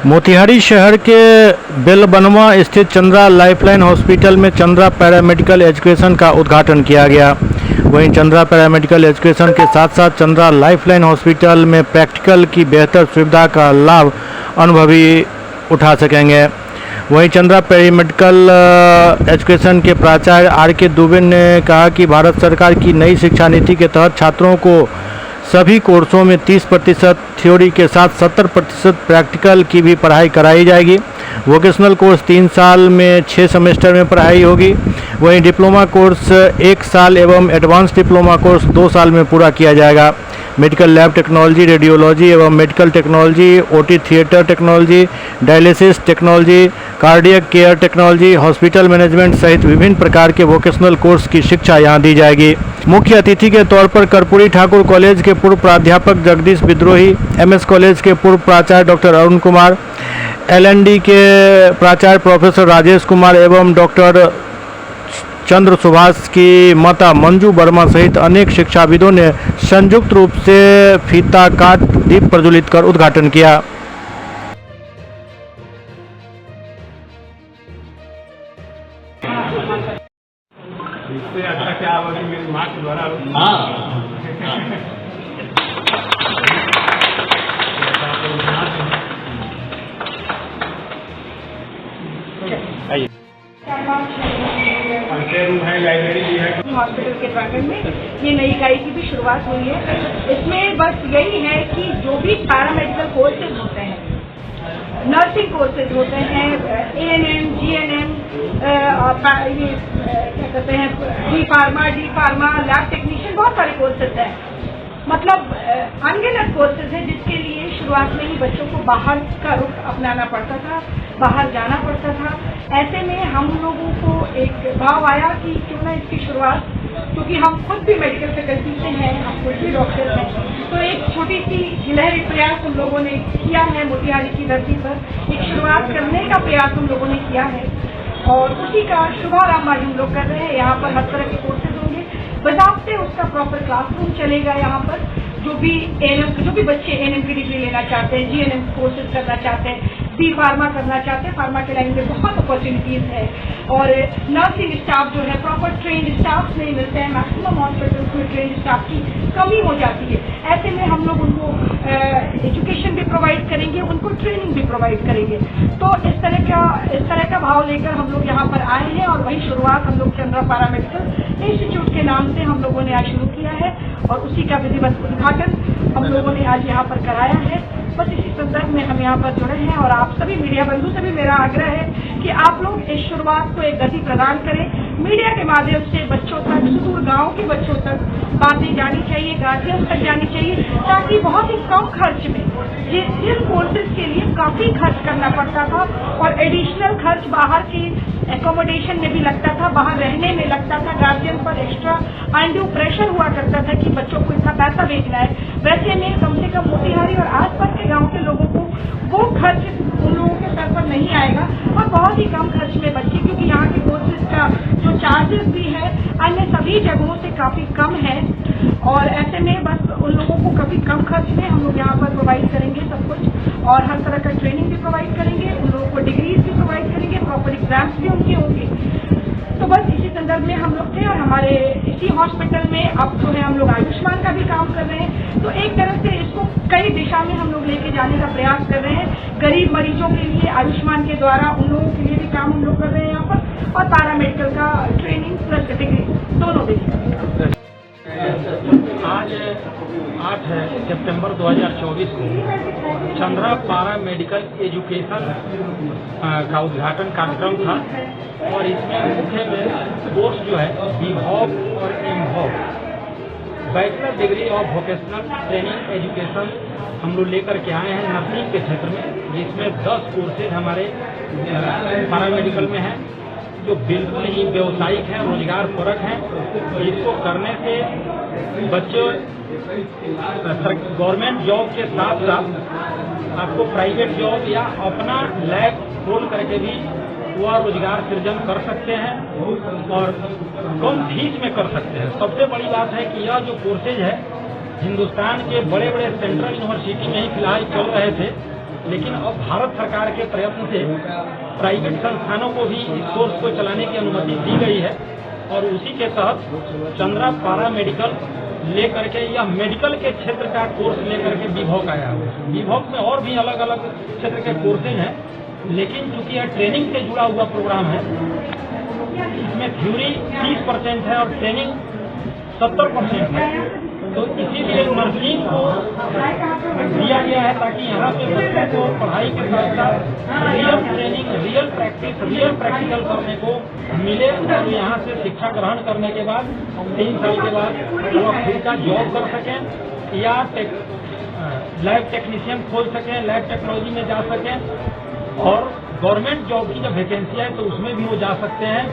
मोतिहारी शहर के बेलबनवा स्थित चंद्रा लाइफलाइन हॉस्पिटल में चंद्रा पैरामेडिकल एजुकेशन का उद्घाटन किया गया। वहीं चंद्रा पैरामेडिकल एजुकेशन के साथ साथ चंद्रा लाइफलाइन हॉस्पिटल में प्रैक्टिकल की बेहतर सुविधा का लाभ अनुभवी उठा सकेंगे। वहीं चंद्रा पैरामेडिकल एजुकेशन के प्राचार्य आर.के. दुबे ने कहा कि भारत सरकार की नई शिक्षा नीति के तहत छात्रों को सभी कोर्सों में 30% थ्योरी के साथ 70% प्रैक्टिकल की भी पढ़ाई कराई जाएगी। वोकेशनल कोर्स 3 साल में 6 सेमेस्टर में पढ़ाई होगी। वहीं डिप्लोमा कोर्स 1 साल एवं एडवांस डिप्लोमा कोर्स 2 साल में पूरा किया जाएगा। मेडिकल लैब टेक्नोलॉजी, रेडियोलॉजी एवं medical technology, OT theatre technology, dialysis technology, cardiac care technology, hospital management सहित विभिन्न प्रकार के वोकेशनल कोर्स की शिक्षा यहां दी जाएगी। मुख्य अतिथि के तौर पर कर्पूरी ठाकुर कॉलेज के पूर्व प्राध्यापक जगदीश विद्रोही, एमएस कॉलेज के पूर्व प्राचार्य डॉक्टर अरुण कुमार, एलएनडी के प्राचार्य प्रोफेसर राजेश कुमार एवं डॉक्टर चंद्र सुभाष की माता मंजू वर्मा सहित अनेक शिक्षाविदों ने संयुक्त रूप से फीता काट दीप प्रज्वलित कर उद्घाटन किया। इससे अच्छा क्या होगा कि मेरी माँ के द्वारा लाइब्रेरी भी है। हॉस्पिटल के प्रांगण में ये नई इकाई की भी शुरुआत हुई है। इसमें बस यही है कि जो भी पैरामेडिकल कोर्सेज होते हैं, नर्सिंग कोर्सेज होते हैं, एएनएम, जीएनएम, ये क्या कहते हैं, डी फार्मा, लैब टेक्नीशियन, बहुत सारे कोर्सेज हैं। मतलब अनगिनत कोर्सेज हैं जिसके लिए शुरुआत में ही बच्चों को बाहर का रुख अपनाना पड़ता था, बाहर जाना पड़ता था। ऐसे में हम लोगों को एक भाव आया कि क्यों ना इसकी शुरुआत, क्योंकि हम खुद भी मेडिकल फैकल्टी से हैं, हम खुद भी डॉक्टर हैं, तो एक छोटी सी गिलहरी प्रयास हम लोगों ने किया है। मोतिहारी की धरती पर एक शुरुआत करने का प्रयास हम लोगों ने किया है और उसी का शुभारंभ आज हम लोग कर रहे हैं। यहाँ पर हर तरह के कोर्सेज होंगे, बजाते उसका प्रॉपर क्लासरूम चलेगा। यहाँ पर जो भी बच्चे एएनएम की डिग्री लेना चाहते हैं, जीएनएम कोर्सेज करना चाहते हैं, बी फार्मा करना चाहते हैं, फार्मा के लाइन में बहुत अपॉर्चुनिटीज है। और नर्सिंग स्टाफ जो है प्रॉपर ट्रेंड स्टाफ नहीं मिलते हैं, मैक्सिमम हॉस्पिटल्स में ट्रेंड स्टाफ की कमी हो जाती है। ऐसे में हम लोग उनको एजुकेशन भी प्रोवाइड करेंगे, उनको ट्रेनिंग भी प्रोवाइड करेंगे। तो इस तरह का भाव लेकर हम लोग यहाँ पर आए हैं और वही शुरुआत हम लोग चंद्रा पैरामेडिकल इंस्टीट्यूट के नाम से हम लोगों ने आज शुरू किया है और उसी का विधिवत उद्घाटन हम लोगों ने आज यहाँ पर कराया है। बस इसी संदर्भ में हम यहाँ पर जुड़े हैं और आप सभी मीडिया बंधु से भी मेरा आग्रह है कि आप लोग इस शुरुआत को एक गति प्रदान करें। मीडिया के माध्यम से बच्चों तक, सुदूर गाँव के बच्चों तक बातें जानी चाहिए, गार्जियंस तक जानी चाहिए, ताकि बहुत ही कम खर्च में जिन कोर्सेज के लिए काफी खर्च करना पड़ता था और एडिशनल खर्च बाहर की एकोमोडेशन में भी लगता था, बाहर रहने में लगता था, गार्जियन पर एक्स्ट्रा अनड्यू प्रेशर हुआ करता था कि बच्चों को इतना पैसा भेजना है। वैसे में कम से कम मोतिहारी और आसपास के गांव के लोगों को वो खर्च उन लोगों के सर पर नहीं आएगा और बहुत ही कम खर्च में बच्चे, क्योंकि यहाँ के कोर्सेज का जो चार्जेस भी है अन्य सभी जगहों से काफी कम है और ऐसे में बस उन लोगों को काफी कम खर्च में हम लोग यहाँ पर प्रोवाइड करेंगे सब कुछ और हर तरह का ट्रेनिंग भी प्रोवाइड करेंगे, उन लोगों को डिग्रीज भी प्रोवाइड करेंगे, प्रॉपर एग्जाम्स भी उनके होंगे। तो बस इसी संदर्भ में हम लोग थे और हमारे इसी हॉस्पिटल में अब जो है हम लोग आयुष्मान का भी काम कर रहे हैं। तो एक तरह से इसको कई दिशा में हम लोग लेके जाने का प्रयास कर रहे हैं। गरीब मरीजों के लिए आयुष्मान के द्वारा उन लोगों के लिए भी काम हम लोग कर रहे हैं यहाँ पर और पैरामेडिकल का ट्रेनिंग प्लस डिग्री दोनों भी। आज 8 सितंबर 2024 को चंद्रा पैरा मेडिकल एजुकेशन का उद्घाटन कार्यक्रम था और इसमें मुख्य कोर्स जो है बीहॉक और mHawk bachelor degree of vocational training education हम लोग लेकर के आए हैं नर्सिंग के क्षेत्र में, जिसमें 10 कोर्सेज हमारे पैरामेडिकल में हैं जो बिल्कुल ही व्यावसायिक हैं, रोजगार परक हैं। इसको करने से बच्चों गवर्नमेंट जॉब के साथ साथ आपको प्राइवेट जॉब या अपना लैब खोल करके भी वह रोजगार सृजन कर सकते हैं और कम फीस में कर सकते हैं। सबसे बड़ी बात है कि यह जो कोर्सेज है हिंदुस्तान के बड़े बड़े सेंट्रल यूनिवर्सिटी में ही फिलहाल चल रहे थे लेकिन अब भारत सरकार के प्रयत्न से प्राइवेट संस्थानों को भी इस कोर्स को चलाने की अनुमति दी गई है और उसी के तहत चंद्रा पारा मेडिकल लेकर के यह मेडिकल के क्षेत्र का कोर्स लेकर के विभोग आया है। विभोग में और भी अलग अलग क्षेत्र के कोर्सेज हैं, लेकिन चूंकि यह ट्रेनिंग से जुड़ा हुआ प्रोग्राम है, इसमें थ्योरी 30% है और ट्रेनिंग 70% है, तो इसीलिए नर्सिंग को दिया गया है ताकि यहाँ पे बच्चों को पढ़ाई के साथ साथ real training, real practice, real practical करने को मिले और यहाँ से शिक्षा ग्रहण करने के बाद 3 साल के बाद वो खुद का जॉब कर सकें या लैब टेक्नीशियन खोल सकें, लैब टेक्नोलॉजी में जा सकें और गवर्नमेंट जॉब की जब वैकेंसी है तो उसमें भी वो जा सकते हैं।